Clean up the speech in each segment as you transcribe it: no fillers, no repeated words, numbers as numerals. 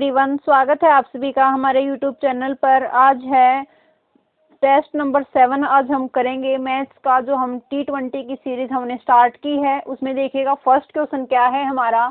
Everyone, स्वागत है आप सभी का हमारे यूट्यूब चैनल पर। आज है टेस्ट नंबर 7। आज हम करेंगे मैथ्स का जो हम T20 की सीरीज हमने स्टार्ट की है उसमें देखिएगा फर्स्ट क्वेश्चन क्या है हमारा।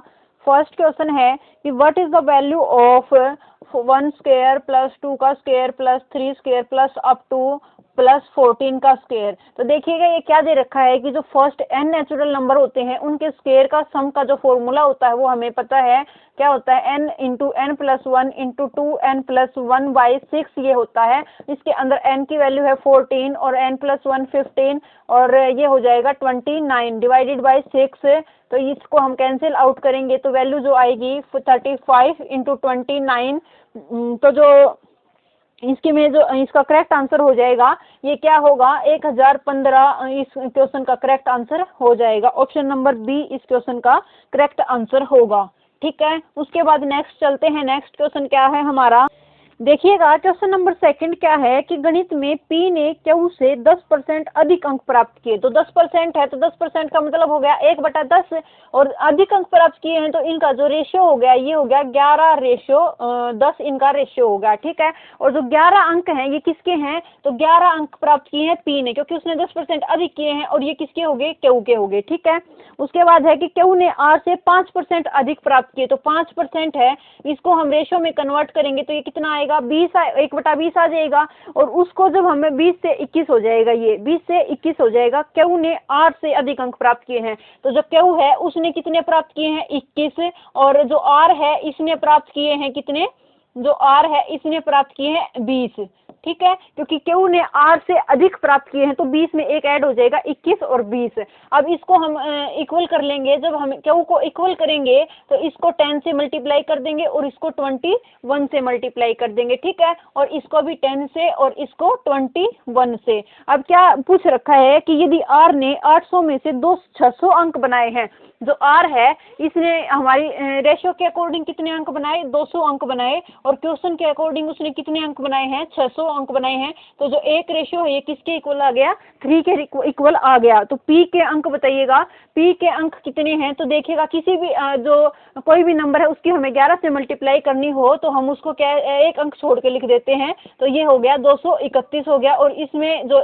फर्स्ट क्वेश्चन है कि what is the value of 1 square plus 2 का square plus 3 square plus up two plus 14 का स्क्वायर। तो देखिएगा ये क्या दे रखा है कि जो फर्स्ट n नेचुरल नंबर होते हैं उनके स्क्वायर का सम का जो फॉर्मूला होता है वो हमें पता है क्या होता है, n into n plus 1 into 2n plus 1 by 6 ये होता है। इसके अंदर n की वैल्यू है 14 और n प्लस 1 15 और ये हो जाएगा 29 डिवाइडेड बाई 6। तो इसको हम कैंसिल आउट करेंगे तो वैल्यू जो आएगी 35 इंटू 29। तो जो इसके में जो इसका करेक्ट आंसर हो जाएगा ये क्या होगा 1015। इस क्वेश्चन का करेक्ट आंसर हो जाएगा। ऑप्शन नंबर बी इस क्वेश्चन का करेक्ट आंसर होगा। ठीक है, उसके बाद नेक्स्ट चलते हैं। नेक्स्ट क्वेश्चन क्या है हमारा, देखिएगा क्वेश्चन नंबर 2 क्या है कि गणित में P ने Q से 10% अधिक अंक प्राप्त किए। तो 10% है तो 10% का मतलब हो गया 1/10 और अधिक अंक प्राप्त किए हैं तो इनका जो रेशियो हो गया ये हो गया 11:10 इनका रेशियो हो गया। ठीक है, और जो 11 अंक हैं ये किसके हैं, तो 11 अंक प्राप्त किए हैं P ने क्योंकि उसने 10% अधिक किए हैं और ये किसके हो गए, Q के हो गए। ठीक है, उसके बाद है कि Q ने R से 5% अधिक प्राप्त किए। तो 5% है, इसको हम रेशियो में कन्वर्ट करेंगे तो ये कितना आएगा 1/20 आ जाएगा और उसको जब हमें 20 से 21 हो जाएगा, ये 20 से 21 हो जाएगा। Q ने R से अधिक अंक प्राप्त किए हैं तो जो Q है उसने कितने प्राप्त किए हैं 21 और जो R है इसने प्राप्त किए हैं कितने, जो R है इसने प्राप्त किए हैं 20। ठीक है, क्योंकि Q ने R से अधिक प्राप्त किए हैं तो 20 में एक ऐड हो जाएगा 21 और 20। अब इसको हम इक्वल कर लेंगे। जब हम Q को इक्वल करेंगे तो इसको 10 से मल्टीप्लाई कर देंगे और इसको 21 से मल्टीप्लाई कर देंगे। ठीक है, और इसको भी 10 से और इसको 21 से। अब क्या पूछ रखा है कि यदि R ने 800 में से 600 अंक बनाए हैं, जो R है इसने हमारी रेशियो के अकॉर्डिंग कितने अंक बनाए, 200 अंक बनाए और क्वेश्चन के अकॉर्डिंग उसने कितने अंक बनाए हैं, 600 अंक बनाए हैं। तो जो एक रेशियो है ये किसके इक्वल आ गया, 3 के इक्वल आ गया। तो P के अंक बताइएगा, P के अंक कितने हैं। तो देखिएगा किसी भी जो कोई भी नंबर है उसकी हमें 11 से मल्टीप्लाई करनी हो तो हम उसको क्या एक अंक छोड़ के लिख देते हैं। तो ये हो गया 231 हो गया और इसमें जो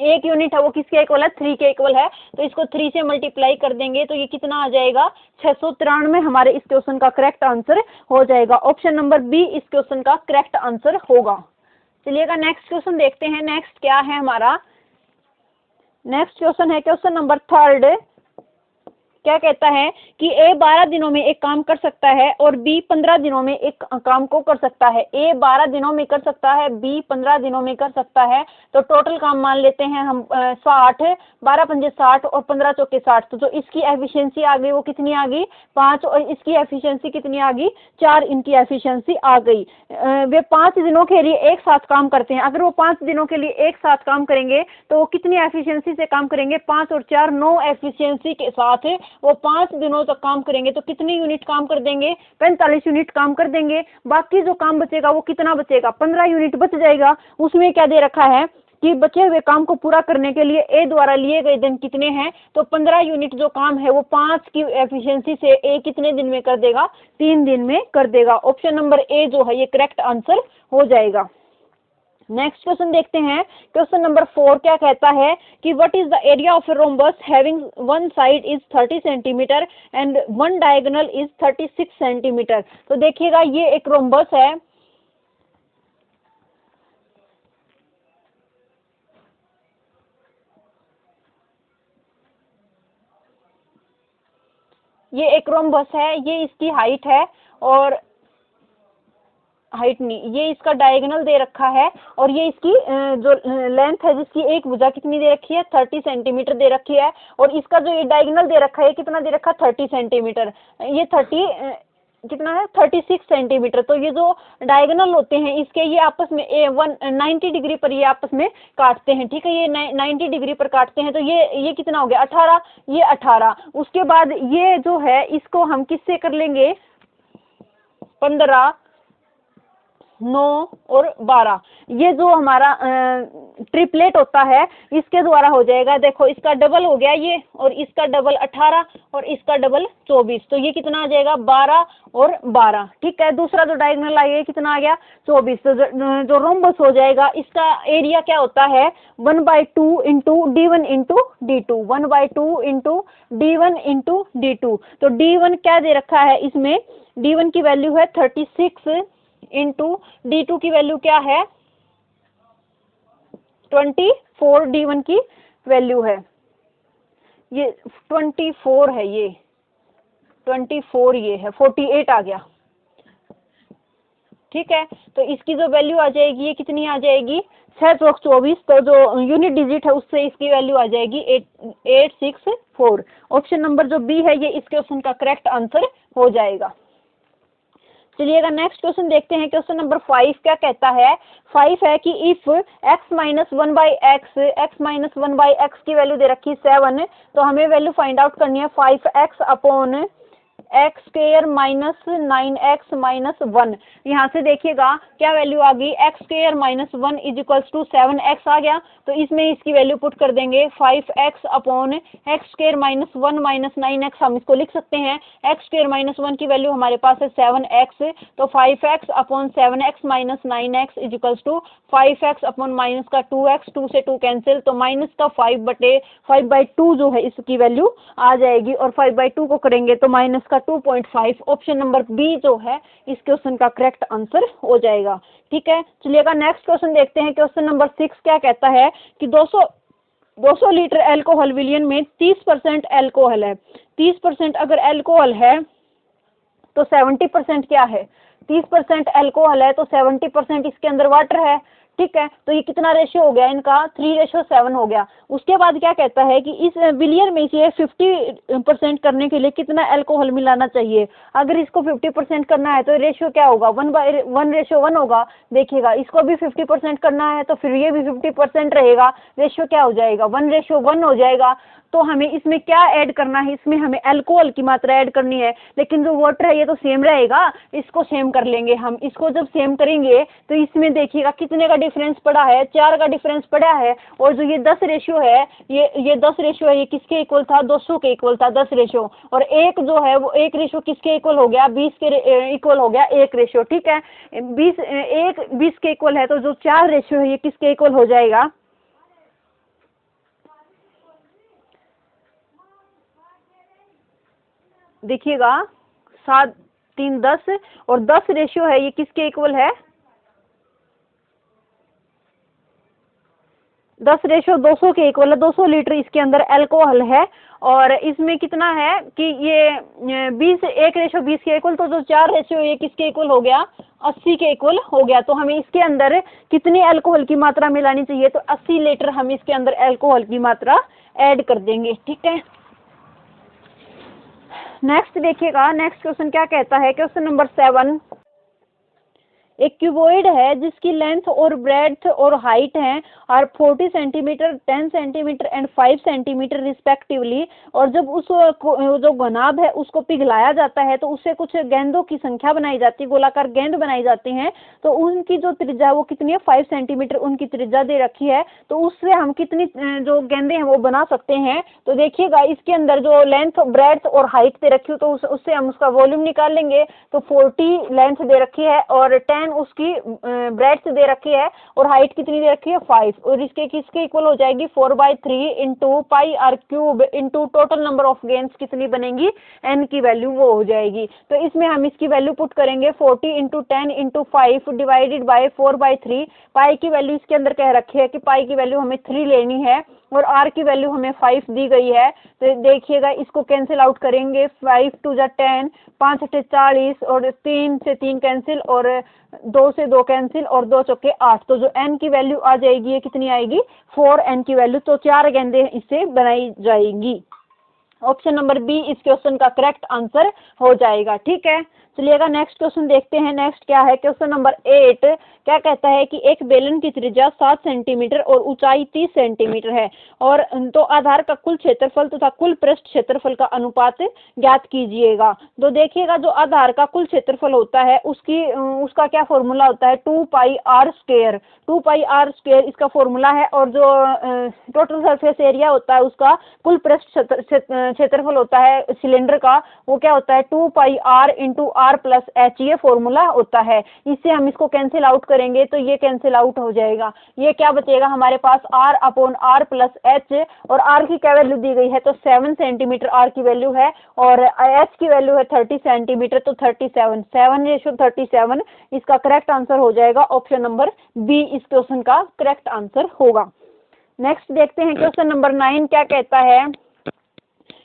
एक यूनिट है वो किसके इक्वल है, 3 के इक्वल है। तो इसको 3 से मल्टीप्लाई कर देंगे तो ये कितना आ जाएगा 693 हमारे इस क्वेश्चन का करेक्ट आंसर हो जाएगा। ऑप्शन नंबर बी इस क्वेश्चन का करेक्ट आंसर होगा। चलिएगा नेक्स्ट क्वेश्चन देखते हैं। नेक्स्ट क्या है हमारा, नेक्स्ट क्वेश्चन है क्वेश्चन नंबर 3। क्या कहता है कि A 12 दिनों में एक काम कर सकता है और B 15 दिनों में एक काम को कर सकता है। A 12 दिनों में कर सकता है, B 15 दिनों में कर सकता है। तो टोटल काम मान लेते हैं हम 60, 12 पंजे 60 और 15 चौके 60। तो जो इसकी एफिशिएंसी आ गई वो कितनी आ गई 5 और इसकी एफिशिएंसी कितनी आ गई 4, इनकी एफिशिएंसी आ गई। वे 5 दिनों के लिए एक साथ काम करते हैं। अगर वो 5 दिनों के लिए एक साथ काम करेंगे तो वो कितनी एफिशिएंसी से काम करेंगे, 5 और 4 9 एफिशिएंसी के साथ वो 5 दिनों तक काम करेंगे। तो कितने यूनिट काम कर देंगे, 45 यूनिट काम कर देंगे। बाकी जो काम बचेगा वो कितना बचेगा, 15 यूनिट बच जाएगा। उसमें क्या दे रखा है कि बचे हुए काम को पूरा करने के लिए A द्वारा लिए गए दिन कितने हैं। तो 15 यूनिट जो काम है वो 5 की एफिशिएंसी से A कितने दिन में कर देगा, 3 दिन में कर देगा। ऑप्शन नंबर A जो है ये करेक्ट आंसर हो जाएगा। नेक्स्ट क्वेश्चन देखते हैं। क्वेश्चन नंबर 4 क्या कहता है कि what is the area of a rhombus having one side is 30 centimetre and one diagonal is 36 centimetre. तो देखिएगा ये एक रोम्बस है, ये एक रोम्बस है, ये इसकी हाइट है और हाइट नहीं, ये इसका डायगोनल दे रखा है और ये इसकी जो लेंथ है जिसकी एक भुजा कितनी दे रखी है 30 सेंटीमीटर दे रखी है और इसका जो ये डायगोनल दे रखा है कितना दे रखा है 30 सेंटीमीटर। ये 30 कितना है 36 सेंटीमीटर। तो ये जो डायगोनल होते हैं इसके ये आपस में 90 डिग्री पर ये आपस में काटते हैं। ठीक है, ये 90 डिग्री पर काटते हैं। तो ये कितना हो गया 18, ये 18। उसके बाद ये जो है इसको हम किससे कर लेंगे 15, 9 और 12। ये जो हमारा ट्रिपलेट होता है इसके द्वारा हो जाएगा। देखो इसका डबल हो गया ये, और इसका डबल 18 और इसका डबल 24, तो ये कितना आ जाएगा 12 और 12। ठीक है, दूसरा जो डायगोनल आएगा कितना आ गया 24। तो जो रोम्बस हो जाएगा इसका एरिया क्या होता है 1/2 into D1 into D2, 1/2 into D1 into D2। तो D1 क्या दे रखा है इसमें, D1 की वैल्यू है 36 इंटू D2 की वैल्यू क्या है 24, D1 की वैल्यू है ये 24 है, ये 24 ये है 48 आ गया। ठीक है, तो इसकी जो वैल्यू आ जाएगी ये कितनी आ जाएगी 6 चौक 24, तो जो यूनिट डिजिट है उससे इसकी वैल्यू आ जाएगी 864। ऑप्शन नंबर जो बी है ये इस क्वेश्चन का करेक्ट आंसर हो जाएगा। चलिएगा नेक्स्ट क्वेश्चन देखते हैं। क्वेश्चन नंबर 5 क्या कहता है, 5 है कि if x minus 1/x, x minus 1/x की वैल्यू दे रखी 7, तो हमें वैल्यू फाइंड आउट करनी है 5x upon x square minus 9x minus 1। यहाँ से देखिएगा क्या वैल्यू आ गई, x square minus 1 is equals to 7x आ गया, तो इसमें इसकी वैल्यू पुट कर देंगे 5x upon x square minus 1 minus 9x। हम इसको लिख सकते हैं एक्स स्क्वेयर माइनस 1 की वैल्यू हमारे पास है 7x, तो 5x upon 7x minus 9x is equals to 5x upon minus का 2x, 2 से 2 कैंसिल, तो माइनस का 5/2 जो है इसकी वैल्यू आ जाएगी, और 5/2 को करेंगे तो माइनस का 2.5। ऑप्शन नंबर बी जो है इस क्वेश्चन का करेक्ट आंसर हो जाएगा। ठीक है, चलिएगा नेक्स्ट क्वेश्चन देखते हैं। क्वेश्चन नंबर 6 क्या कहता है कि 200 लीटर एल्कोहल विलियन में 30% एल्कोहल है। 30% अगर एल्कोहल है तो 70% क्या है, 30% एल्कोहल है तो 70% इसके अंदर वाटर है। ठीक है, तो ये कितना रेशियो हो गया इनका 3:7 हो गया। उसके बाद क्या कहता है कि इस विलियर में से 50% करने के लिए कितना अल्कोहल मिलाना चाहिए। अगर इसको 50% करना है तो रेशियो क्या होगा 1:1 होगा। देखिएगा इसको भी 50% करना है तो फिर ये भी 50% रहेगा, रेशियो क्या हो जाएगा 1:1 हो जाएगा। तो हमें इसमें क्या ऐड करना है, इसमें हमें अल्कोहल की मात्रा ऐड करनी है, लेकिन जो वाटर है ये तो सेम रहेगा, इसको सेम कर लेंगे हम। इसको जब सेम करेंगे तो इसमें देखिएगा कितने का डिफरेंस पड़ा है, 4 का डिफरेंस पड़ा है। और जो ये 10 रेशियो है ये 10 रेशियो है, ये किसके इक्वल था 200 के इक्वल था 10 रेशियो। और एक जो है वो 1 रेशियो किसके इक्वल हो गया 20 के इक्वल हो गया 1 रेशियो। ठीक है, 20 के इक्वल है, तो जो 4 रेशियो है ये किसके इक्वल हो जाएगा, देखिएगा 7 3 10, और 10 रेशियो है ये किसके इक्वल है 10 रेशियो 200 के इक्वल है। 200 लीटर इसके अंदर अल्कोहल है, और इसमें कितना है कि ये 20 1 रेशियो 20 के इक्वल, तो जो 4 रेशियो ये किसके इक्वल हो गया 80 के इक्वल हो गया। तो हमें इसके अंदर कितनी अल्कोहल की मात्रा मिलानी चाहिए, तो 80 लीटर हम इसके अंदर अल्कोहल की मात्रा ऐड कर देंगे। ठीक है, नेक्स्ट देखिएगा नेक्स्ट क्वेश्चन क्या कहता है। क्वेश्चन नंबर 7, एक क्यूबॉइड है जिसकी लेंथ और ब्रेड्थ और हाइट है और 40 centimetre 10 centimetre and 5 centimetre respectively, और जब उस जो घनाभ है उसको पिघलाया जाता है तो उससे कुछ गेंदों की संख्या बनाई जाती है, गोलाकार गेंद बनाई जाती हैं। तो उनकी जो त्रिज्या वो कितनी है 5 सेंटीमीटर उनकी त्रिज्या दे रखी है, तो उससे हम कितनी जो गेंदे हैं वो बना सकते हैं। तो देखिएगा इसके अंदर जो लेंथ ब्रेड्थ और हाइट दे रखी हो तो उससे हम उसका वॉल्यूम निकाल लेंगे। तो 40 लेंथ दे रखी है और 10 उसकी ब्रेड्थ दे रखी है और हाइट कितनी दे रखी है 5, और इसके किसके इक्वल हो जाएगी 4/3 into pi r cube into total number of गेंद्स कितनी बनेगी एन की वैल्यू वो हो जाएगी। तो इसमें हम इसकी वैल्यू पुट करेंगे 40 इंटू 10 इंटू 5 डिवाइडेड बाई 4/3। पाई की वैल्यू इसके अंदर कह रखी है कि पाई की वैल्यू हमें 3 लेनी है और आर की वैल्यू हमें 5 दी गई है। तो देखिएगा इसको कैंसिल आउट करेंगे, 5 2 जा 10, 5 8 40 और 3 से 3 कैंसिल और 2 से 2 कैंसिल और 2 चौके 8। तो जो एन की वैल्यू आ जाएगी ये कितनी आएगी 4 एन की वैल्यू, तो 4 गेंदें इससे बनाई जाएगी। ऑप्शन नंबर बी इस क्वेश्चन का करेक्ट आंसर हो जाएगा। ठीक है, चलिएगा नेक्स्ट क्वेश्चन देखते हैं। नेक्स्ट क्या है, क्वेश्चन नंबर 8 क्या कहता है कि एक बेलन की त्रिज्या 7 सेंटीमीटर और ऊंचाई 30 सेंटीमीटर है, और तो आधार का कुल क्षेत्रफल तथा कुल पृष्ठ क्षेत्रफल का अनुपात ज्ञात कीजिएगा। तो देखिएगा, जो आधार का कुल क्षेत्रफल होता है उसका क्या फॉर्मूला होता है, 2 pi r square. 2 pi r square इसका फॉर्मूला है, और जो टोटल सरफेस एरिया होता है उसका कुल पृष्ठ क्षेत्रफल होता है सिलेंडर का, वो क्या होता है 2 pi r into r plus h, ये फॉर्मूला होता है। इससे हम इसको कैंसिल आउट करेंगे तो ये कैंसिल आउट हो जाएगा। ये क्या बचेगा हमारे पास, r upon r plus h, और आर की क्या वैल्यू दी गई है, तो 7 सेंटीमीटर आर की वैल्यू है, और एच की वैल्यू है 30 सेंटीमीटर, तो 37, 7:37 इसका करेक्ट आंसर हो जाएगा। ऑप्शन नंबर बी इस क्वेश्चन का करेक्ट आंसर होगा। नेक्स्ट देखते हैं क्वेश्चन नंबर 9 क्या कहता है।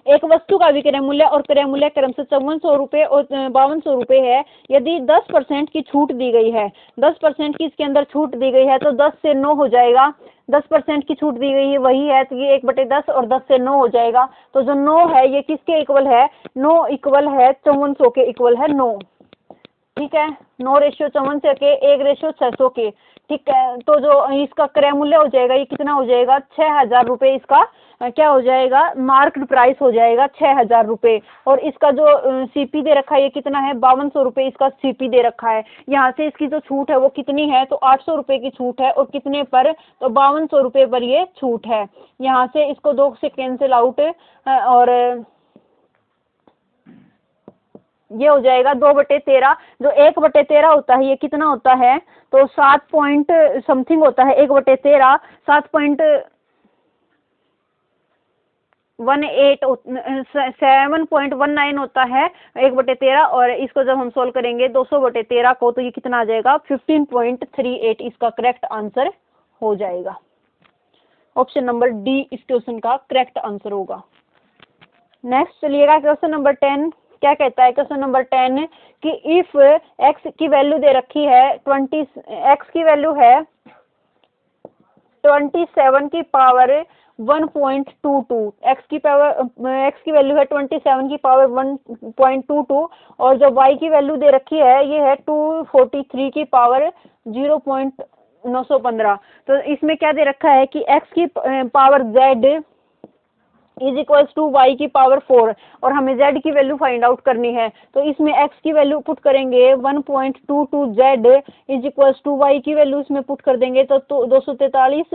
एक वस्तु का विक्रय मूल्य और क्रय मूल्य क्रम से 5400 रुपये और 5200 रुपये है। यदि 10% की छूट दी गई है, 10% की इसके अंदर छूट दी गई है, तो 10 से 9 हो जाएगा। 10% की छूट दी गई है वही है, तो ये 1/10 और 10 से 9 हो जाएगा। तो जो 9 है ये किसके इक्वल है, 9 इक्वल है 5400 के इक्वल है 9। ठीक है, 9:54 के 1:600 के। ठीक है, तो जो इसका क्रय मूल्य हो जाएगा ये कितना हो जाएगा, 6000 रुपये इसका क्या हो जाएगा, मार्क्ड प्राइस हो जाएगा 6000 रुपये। और इसका जो सीपी दे रखा है ये कितना है, 5200 रुपये इसका सीपी दे रखा है। यहाँ से इसकी जो छूट है वो कितनी है, तो 800 रुपये की छूट है, और कितने पर, तो 5200 रुपये पर ये छूट है। यहाँ से इसको 2 से कैंसिल आउट, और ये हो जाएगा 2/13। जो 1/13 होता है ये कितना होता है, तो 7 पॉइंट समथिंग होता है। 1/13 7.19 होता है 1/13, और इसको जब हम सोल्व करेंगे 200/13 को, तो ये कितना आ जाएगा 15.38 इसका करेक्ट आंसर हो जाएगा। ऑप्शन नंबर डी इस क्वेश्चन का करेक्ट आंसर होगा। नेक्स्ट चलिएगा क्वेश्चन नंबर 10 क्या कहता है। क्वेश्चन नंबर 10 कि इफ एक्स की वैल्यू दे रखी है 20, एक्स की वैल्यू है 27 की पावर 1.22, एक्स की वैल्यू है 27 की पावर 1.22, और जो वाई की वैल्यू दे रखी है ये है 243 की पावर 0.915। तो इसमें क्या दे रखा है कि एक्स की power z is equals to y की पावर 4, और हमें z की वैल्यू फाइंड आउट करनी है। तो इसमें x की वैल्यू पुट करेंगे 1.22 z is equals to y की वैल्यू इसमें पुट कर देंगे, तो 243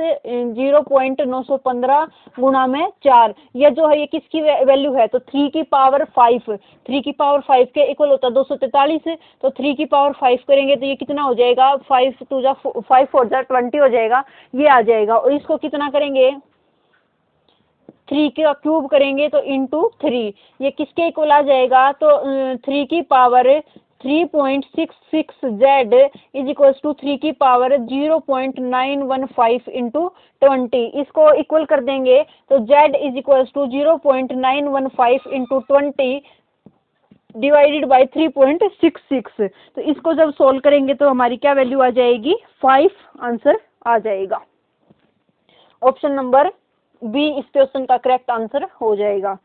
0.915 गुणा में 4, यह जो है ये किसकी वैल्यू है, तो 3 की पावर 5, 3 की पावर 5 के इक्वल होता है 243, तो 3 की पावर 5 करेंगे तो ये कितना हो जाएगा, 5 4 20 हो जाएगा, ये आ जाएगा। और इसको कितना करेंगे, 3 का क्यूब करेंगे तो इंटू 3, ये किसके इक्वल आ जाएगा, तो 3 की power 3.66 z is equals to 3 की पावर 0.915 इंटू 20, इसको इक्वल कर देंगे तो z is equals to 0.915 into 20 divided by 3.66। तो इसको जब सोल्व करेंगे तो हमारी क्या वैल्यू आ जाएगी, 5 आंसर आ जाएगा। ऑप्शन नंबर बी इस क्वेश्चन का करेक्ट आंसर हो जाएगा।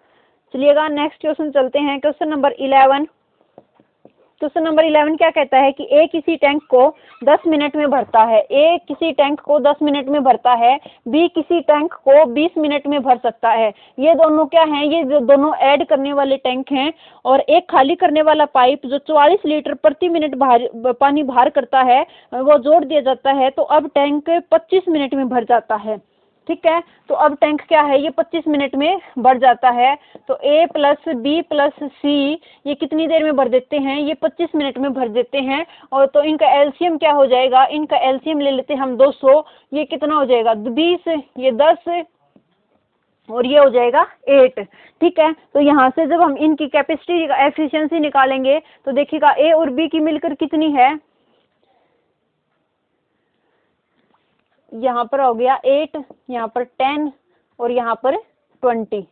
चलिएगा नेक्स्ट क्वेश्चन चलते हैं। Question number 11। क्वेश्चन नंबर 11 क्या कहता है कि ए किसी टैंक को 10 मिनट में भरता है, ए किसी टैंक को 10 मिनट में भरता है, बी किसी टैंक को 20 मिनट में भर सकता है। ये दोनों क्या हैं, ये जो दोनों ऐड करने वाले टैंक हैं, और एक खाली करने वाला पाइप जो 44 लीटर प्रति मिनट पानी बाहर करता है वो जोड़ दिया जाता है, तो अब टैंक 25 मिनट में भर जाता है। ठीक है, तो अब टैंक क्या है, ये 25 मिनट में भर जाता है। तो ए प्लस बी प्लस सी ये कितनी देर में भर देते हैं, ये 25 मिनट में भर देते हैं। और तो इनका एलसीएम क्या हो जाएगा, इनका एलसीएम ले लेते हैं हम 200, ये कितना हो जाएगा 20, ये 10 और ये हो जाएगा 8। ठीक है, तो यहाँ से जब हम इनकी कैपेसिटी एफिशिएंसी निकालेंगे तो देखिएगा ए और बी की मिलकर कितनी है, यहाँ पर हो गया 8, यहाँ पर 10 और यहाँ पर 20।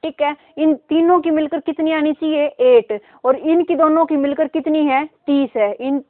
ठीक है। इन तीनों की मिलकर कितनी आनी चाहिए 8, और इनकी दोनों की मिलकर कितनी है 30 है, इन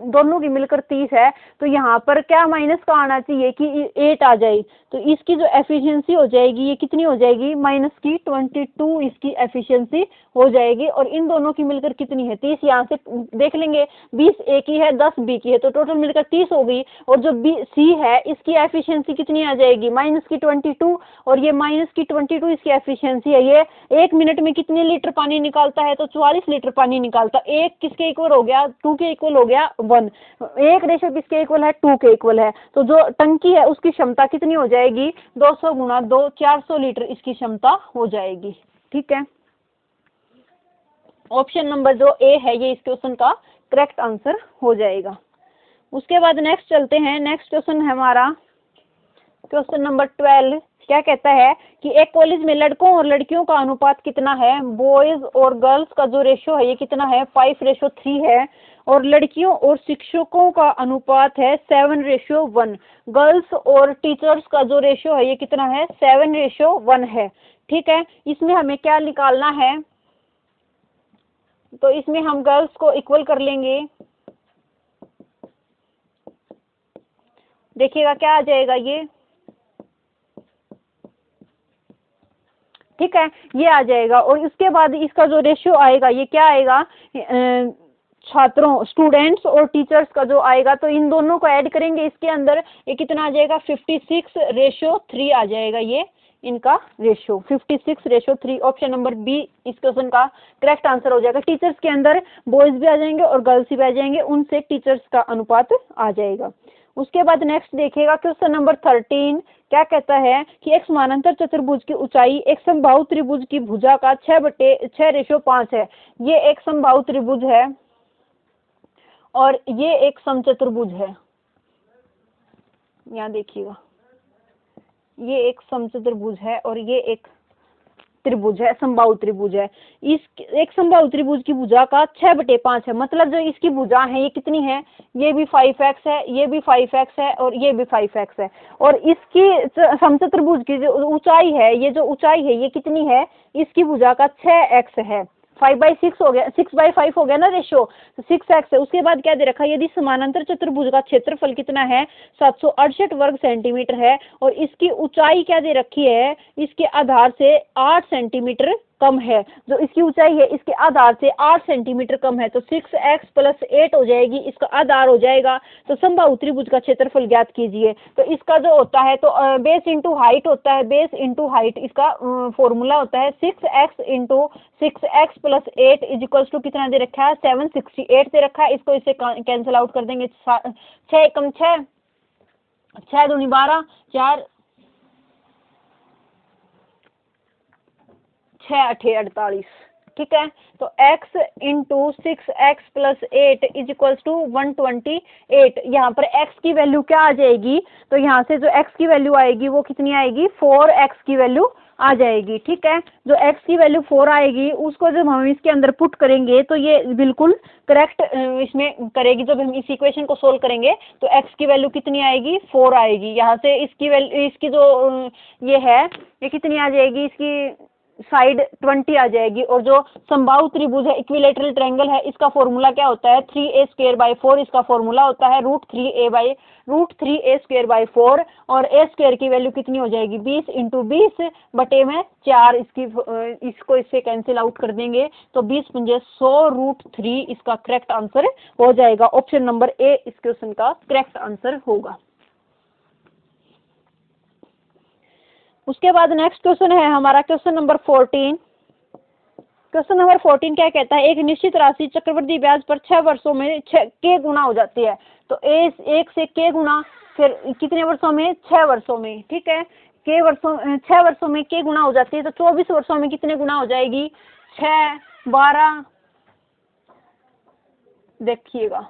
दोनों की मिलकर 30 है। तो यहाँ पर क्या माइनस का आना चाहिए कि 8 आ जाए, तो इसकी जो एफिशिएंसी हो जाएगी ये कितनी हो जाएगी माइनस की 22 इसकी एफिशिएंसी हो जाएगी। और इन दोनों की मिलकर कितनी है 30, यहाँ से देख लेंगे 20 ए की है 10 बी की है, तो टोटल मिलकर 30 हो गई। और जो बी सी है इसकी एफिशिएंसी कितनी आ जाएगी माइनस की 22, और ये माइनस की 22 इसकी एफिशिएंसी है। ये 1 मिनट में कितने लीटर पानी निकालता है, तो 44 लीटर पानी निकालता है। एक किसके इक्वल हो गया 2 के इक्वल हो गया 1, एक रेशो किसके इक्वल है 2 के इक्वल है। तो जो टंकी है उसकी क्षमता कितनी हो जाएगी 200 गुणा 2 400 लीटर इसकी क्षमता हो जाएगी। ठीक है, ऑप्शन नंबर जो ए है ये इस क्वेश्चन का करेक्ट आंसर हो जाएगा। उसके बाद नेक्स्ट चलते हैं, नेक्स्ट क्वेश्चन है हमारा क्वेश्चन नंबर 12। क्या कहता है कि एक कॉलेज में लड़कों और लड़कियों का अनुपात कितना है, बॉयज और गर्ल्स का जो रेशियो है ये कितना है 5:3 है, और लड़कियों और शिक्षकों का अनुपात है 7:1, गर्ल्स और टीचर्स का जो रेशियो है ये कितना है 7:1 है। ठीक है, इसमें हमें क्या निकालना है, तो इसमें हम गर्ल्स को इक्वल कर लेंगे। देखिएगा क्या आ जाएगा ये, ठीक है ये आ जाएगा। और इसके बाद इसका जो रेशियो आएगा ये क्या आएगा छात्रों स्टूडेंट्स और टीचर्स का जो आएगा, तो इन दोनों को ऐड करेंगे इसके अंदर, ये कितना आ जाएगा 56:3 आ जाएगा। ये इनका रेशियो 56:3। ऑप्शन नंबर बी इस क्वेश्चन का करेक्ट आंसर हो जाएगा। टीचर्स के अंदर बॉयज भी आ जाएंगे और गर्ल्स भी आ जाएंगे, उनसे टीचर्स का अनुपात आ जाएगा। उसके बाद नेक्स्ट देखिएगा क्वेश्चन नंबर 13। क्या कहता है कि एक समानांतर चतुर्भुज की ऊंचाई एक समबाहु त्रिभुज की भुजा का 6/6:5 है। ये एक समबाहु त्रिभुज है और ये एक समचतुर्भुज है। यहाँ देखिएगा ये एक समचतुर्भुज है और ये एक त्रिभुज है, समबाहु त्रिभुज है। इस एक समबाहु त्रिभुज की भुजा का 6/5 है, मतलब जो इसकी भुजा है ये कितनी है, ये भी 5x है, ये भी 5x है और ये भी 5x है। और इसकी समचतुर्भुज की जो ऊंचाई है, ये जो ऊंचाई है ये कितनी है, इसकी भुजा का 6x है। 5/6 हो गया, 6/5 हो गया ना रेशियो, तो 6x है। उसके बाद क्या दे रखा है, यदि समानांतर चतुर्भुज का क्षेत्रफल कितना है 768 वर्ग सेंटीमीटर है, और इसकी ऊंचाई क्या दे रखी है, इसके आधार से 8 सेंटीमीटर कम है। जो इसकी ऊंचाई है इसके आधार से 8 सेंटीमीटर कम है, तो 6x + 8 हो जाएगी, इसका आधार हो जाएगा। तो समबाहु त्रिभुज का क्षेत्रफल ज्ञात कीजिए। तो इसका जो होता है तो बेस इंटू हाइट होता है, बेस इंटू हाइट इसका फॉर्मूला होता है 6x × 6x + 8 = कितना दे रखा है 768 दे रखा है। इसको इससे कैंसिल आउट कर देंगे, 6 एकम 6, 6 दूनी 12, 4 6 8 48। ठीक है, तो x × 6x + 8 = 128। यहाँ पर x की वैल्यू क्या आ जाएगी, तो यहाँ से जो x की वैल्यू आएगी वो कितनी आएगी 4x की वैल्यू आ जाएगी। ठीक है, जो x की वैल्यू 4 आएगी उसको जब हम इसके अंदर पुट करेंगे तो ये बिल्कुल करेक्ट इसमें करेगी। जब हम इस इक्वेशन को सोल्व करेंगे तो x की वैल्यू कितनी आएगी 4 आएगी। यहाँ से इसकी वैल्यू, इसकी जो ये है ये कितनी आ जाएगी, इसकी साइड 20 आ जाएगी। और जो समबाहु त्रिभुज है इक्विलेटरल ट्रायंगल है, इसका फॉर्मूला क्या होता है 3a² 4, इसका फॉर्मूला होता है √3a² 4, और a² की वैल्यू कितनी हो जाएगी 20 × 20/4। इसको इससे कैंसिल आउट कर देंगे, तो 20 × 100 √3 इसका करेक्ट आंसर हो जाएगा। ऑप्शन नंबर ए इस क्वेश्चन का करेक्ट आंसर होगा। उसके बाद नेक्स्ट क्वेश्चन है हमारा क्वेश्चन नंबर 14। क्वेश्चन नंबर 14 क्या कहता है, एक निश्चित राशि चक्रवृद्धि ब्याज पर 6 वर्षों में k गुना हो जाती है। तो एक से k गुना, फिर कितने वर्षों में 6 वर्षों में। ठीक है, 6 वर्षों में k गुना हो जाती है, तो 24 वर्षों में कितने गुना हो जाएगी 6 12, देखिएगा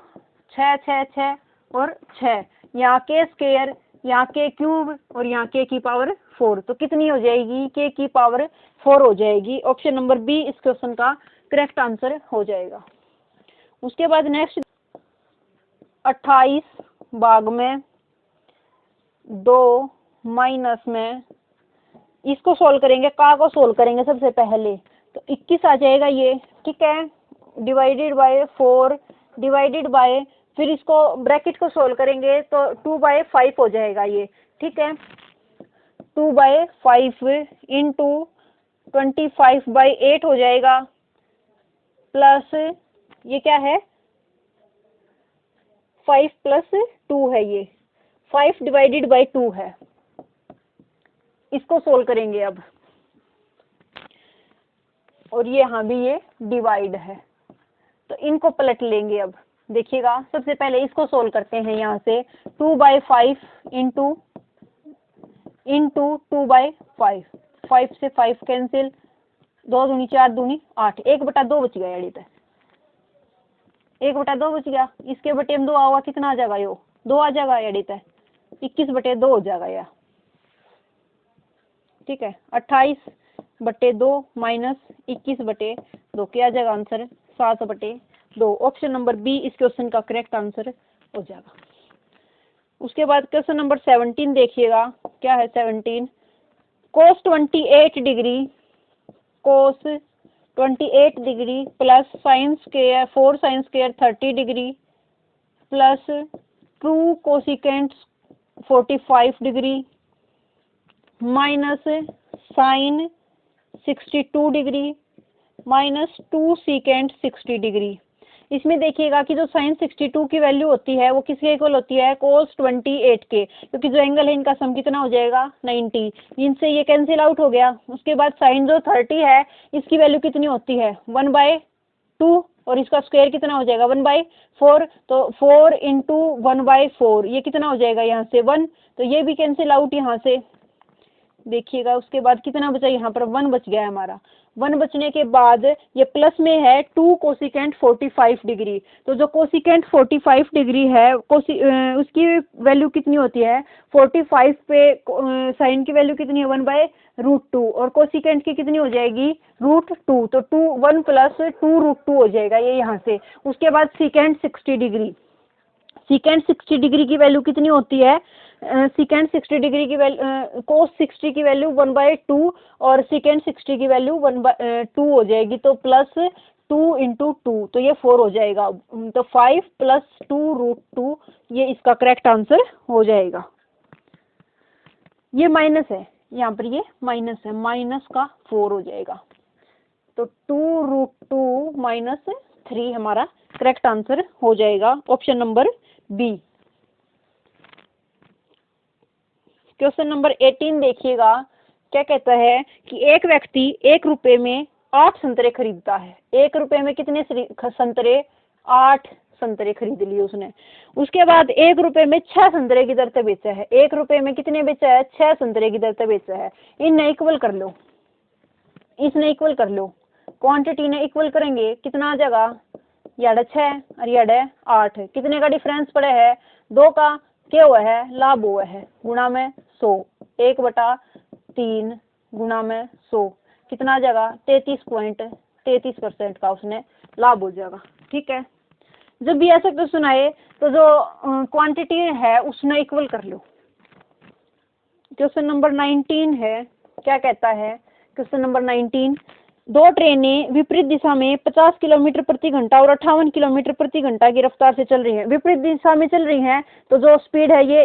6 6 6 और 6, यहाँ k², यहाँ k³ और यहाँ k की पावर 4, तो कितनी हो जाएगी k की पावर 4 हो जाएगी। ऑप्शन नंबर बी इस क्वेश्चन का करेक्ट आंसर हो जाएगा। उसके बाद नेक्स्ट 28 भाग में 2 माइनस में इसको सोल्व करेंगे, का को सोल्व करेंगे सबसे पहले, तो 21 आ जाएगा ये, ठीक है, डिवाइडेड बाय 4 डिवाइडेड बाय, फिर इसको ब्रैकेट को सोल्व करेंगे तो 2/5 हो जाएगा ये, ठीक है, 2/5 इंटू 25/8 हो जाएगा, प्लस ये क्या है 5 + 2 है, ये 5 डिवाइडेड बाय 2 है। इसको सोल्व करेंगे अब, और ये यहाँ भी ये डिवाइड है, तो इनको पलट लेंगे। अब देखिएगा, सबसे पहले इसको सोल्व करते हैं, यहाँ से 2/5 इंटू 2/5, 5 से 5 कैंसिल, 2 दूनी 4 दूनी 8, 1/2 बच गया, एडिट 1/2 बच गया, इसके बटे में 2 आएगा, कितना आ जाएगा, यो 2 आ जाएगा, एडिट 21/2 हो जाएगा या, ठीक है, 28/2 माइनस 21/2 क्या आ जाएगा आंसर, 7/2। ऑप्शन नंबर बी इस क्वेश्चन का करेक्ट आंसर हो जाएगा। उसके बाद क्वेश्चन नंबर 17 देखिएगा, क्या है 17, cos 28 degree plus sin square 4 sin square 30 degree plus 2 cosecant 45 degree minus sine 62 degree minus 2 secant 60 degree. इसमें देखिएगा कि जो साइन 62 की वैल्यू होती है वो किसके इक्वल होती है, cos 28 के, क्योंकि जो एंगल है इनका सम कितना हो जाएगा 90, इनसे ये कैंसिल आउट हो गया। उसके बाद साइन जो 30 है इसकी वैल्यू कितनी होती है 1/2, और इसका स्क्वायर कितना हो जाएगा 1/4, तो 4 इंटू 1/4 ये कितना हो जाएगा यहाँ से 1, तो ये भी कैंसिल आउट यहाँ से। देखिएगा उसके बाद कितना बचा, यहाँ पर 1 बच गया है हमारा। 1 बचने के बाद ये प्लस में है 2 कोसिकेंट 45 डिग्री, तो जो कोसिकेंट 45 डिग्री है उसकी वैल्यू कितनी होती है 45 पे साइन की वैल्यू कितनी है 1/√2, और कोसिकेंट की कितनी हो जाएगी √2, तो 1 + 2√2 हो जाएगा ये यहाँ से। उसके बाद सीकेंट 60 डिग्री, सीकेंट 60 डिग्री की वैल्यू कितनी होती है, सीकेंट 60 डिग्री की वैल्यू कोस 60 की वैल्यू 1/2 और सीकेंट 60 की वैल्यू 1/2 हो जाएगी, तो प्लस 2 इंटू 2, तो ये 4 हो जाएगा, तो 5 + 2√2 ये इसका करेक्ट आंसर हो जाएगा। ये माइनस है, यहाँ पर ये माइनस है, माइनस का 4 हो जाएगा, तो 2√2 माइनस 3 हमारा करेक्ट आंसर हो जाएगा, option number B. Question number 18 देखिएगा, क्या कहता है कि एक व्यक्ति 1 रुपए में 8 संतरे खरीदता है। 1 रुपए में कितने संतरे, 8 संतरे खरीद लिए उसने। उसके बाद 1 रुपए में 6 संतरे की दर से बेचा है। 1 रुपए में कितने बेचा है, 6 संतरे की दर से बेचा है। इनने इक्वल कर लो, इसने इक्वल कर लो, क्वांटिटी ने इक्वल करेंगे, कितना आ जाएगा, याडा 6 और याडा 8, कितने का डिफरेंस पड़ा है 2 का, क्या हुआ है लाभ हुआ है, गुणा में 100, 1/3 गुणा में 100 कितना आ जाएगा 33% का उसने लाभ हो जाएगा, ठीक है। जब भी ऐसा क्वेश्चन आए तो जो क्वांटिटी है उसने इक्वल कर लो। क्वेश्चन नंबर 19 है, क्या कहता है क्वेश्चन नंबर 19, 2 ट्रेनें विपरीत दिशा में 50 किलोमीटर प्रति घंटा और 58 किलोमीटर प्रति घंटा की रफ्तार से चल रही हैं। विपरीत दिशा में चल रही हैं तो जो स्पीड है ये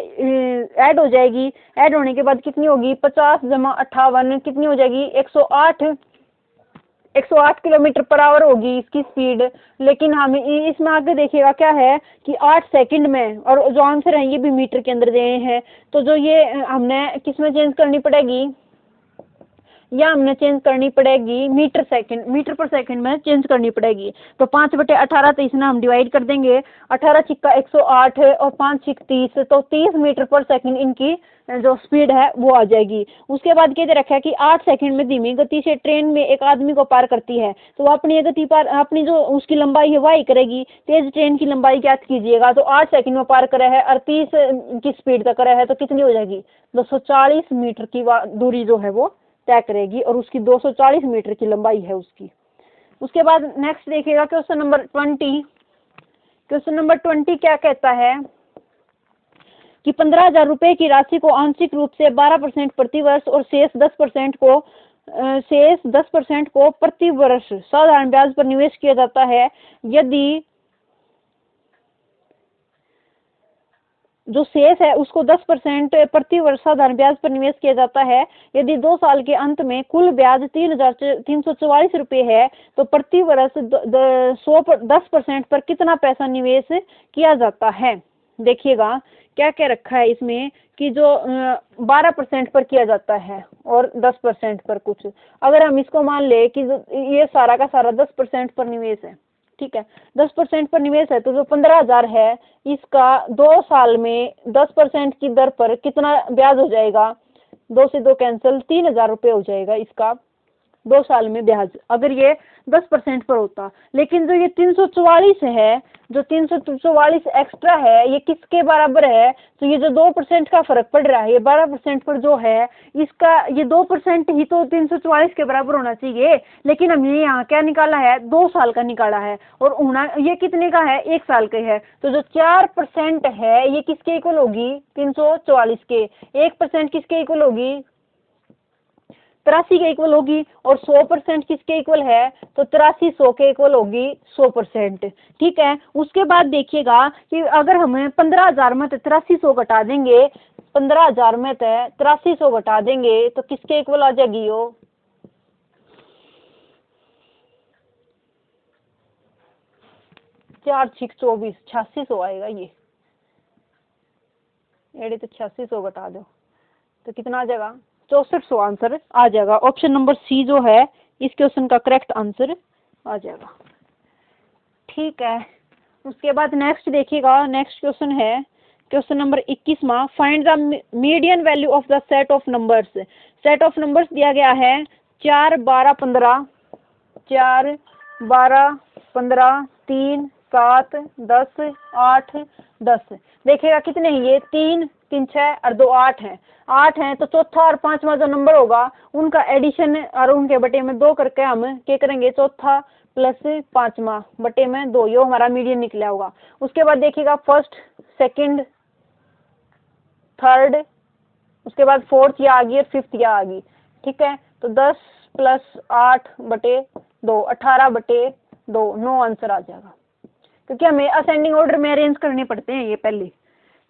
ऐड हो जाएगी, ऐड होने के बाद कितनी होगी 50 + 58 कितनी हो जाएगी 108 किलोमीटर पर आवर होगी इसकी स्पीड। लेकिन हमें इसमें आगे देखिएगा क्या है कि 8 सेकंड में, और जो आंसर है ये भी मीटर के अंदर दिए हैं, तो जो ये हमने किस में चेंज करनी पड़ेगी, या हमने चेंज करनी पड़ेगी मीटर पर सेकंड में चेंज करनी पड़ेगी। तो 5/18 तो इसमें हम डिवाइड कर देंगे, 18 × 108 और 5 × 30, तो 30 मीटर पर सेकंड इनकी जो स्पीड है वो आ जाएगी। उसके बाद क्या दे रखा है कि 8 सेकंड में धीमी गति से ट्रेन में एक आदमी को पार करती है, तो अपनी गति पर अपनी जो उसकी लंबाई है वही करेगी। तेज ट्रेन की लंबाई क्या कीजिएगा, तो 8 सेकंड में पार करे है और 30 की स्पीड तक करे है, तो कितनी हो जाएगी 240 मीटर की दूरी जो है वो तय करेगी, और उसकी 240 मीटर की लंबाई है उसकी। उसके बाद नेक्स्ट देखिएगा क्वेश्चन नंबर 20। क्वेश्चन नंबर 20 क्या कहता है कि 15,000 रुपये की राशि को आंशिक रूप से 12% प्रतिवर्ष और शेष 10% को प्रति वर्ष साधारण ब्याज पर निवेश किया जाता है। यदि जो शेष है उसको 10% प्रति वर्ष साधारण ब्याज पर निवेश किया जाता है। यदि 2 साल के अंत में कुल ब्याज 3,344 रुपये है तो प्रति वर्ष 10% पर कितना पैसा निवेश किया जाता है। देखिएगा क्या क्या रखा है इसमें कि जो 12% पर किया जाता है और 10% पर कुछ। अगर हम इसको मान ले कि ये सारा का सारा 10% पर निवेश है, ठीक है, 10% पर निवेश है, तो जो 15,000 है इसका 2 साल में 10% की दर पर कितना ब्याज हो जाएगा, 2 से 2 कैंसिल, 3,000 रुपये हो जाएगा इसका 2 साल में ब्याज, अगर ये 10% पर होता। लेकिन जो ये 344 है, जो 344 एक्स्ट्रा है, ये किसके बराबर है, तो ये जो 2% का फर्क पड़ रहा है, ये 12% पर जो है इसका ये 2% ही तो 344 के बराबर होना चाहिए। लेकिन हमने यहाँ क्या निकाला है, 2 साल का निकाला है, और ये कितने का है, 1 साल का है। तो जो 4% है ये किसके इक्वल होगी, 344 के। 1% किसके इक्वल होगी, 83 के इक्वल होगी। और 100% किसके इक्वल है, तो 8300 के इक्वल होगी 100%। ठीक है, उसके बाद देखिएगा कि अगर हमें 15,000 में 8300 घटा देंगे, 15,000 में 8300 घटा देंगे तो किसके इक्वल आ जाएगी वो, 4 6 24, 8600 आएगा ये। एड़ी तो 8600 घटा दो तो कितना आ जाएगा, 6400 आंसर आ जाएगा। ऑप्शन नंबर सी जो है इस क्वेश्चन का करेक्ट आंसर आ जाएगा। ठीक है, उसके बाद नेक्स्ट देखिएगा, नेक्स्ट क्वेश्चन है क्वेश्चन नंबर 21वां, find the median value of the set of numbers. Set of numbers दिया गया है 4 12 15, 4 12 15, 3 7 10 8 10। देखिएगा कितने हैं ये, 3 3 6 और 2 8 हैं। 8 हैं तो चौथा और पांचवा जो नंबर होगा उनका एडिशन और उनके बटे में 2 करके हम क्या करेंगे, चौथा प्लस पांचवा बटे में 2, ये हमारा मीडियन निकला होगा। उसके बाद देखिएगा फर्स्ट सेकंड थर्ड, उसके बाद फोर्थ या आ गई और फिफ्थ या आ गई। ठीक है, तो 10 + 8 बटे 2, 18 बटे 2, 9 आंसर आ जाएगा, क्योंकि हमें असेंडिंग ऑर्डर में अरेंज करने पड़ते हैं ये पहले।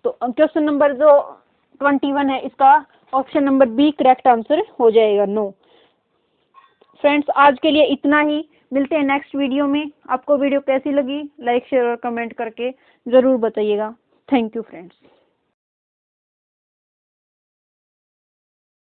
तो क्वेश्चन नंबर जो 21 है इसका option number B correct answer हो जाएगा, 9। फ्रेंड्स आज के लिए इतना ही, मिलते हैं नेक्स्ट वीडियो में। आपको वीडियो कैसी लगी लाइक शेयर और कमेंट करके ज़रूर बताइएगा। Thank you friends.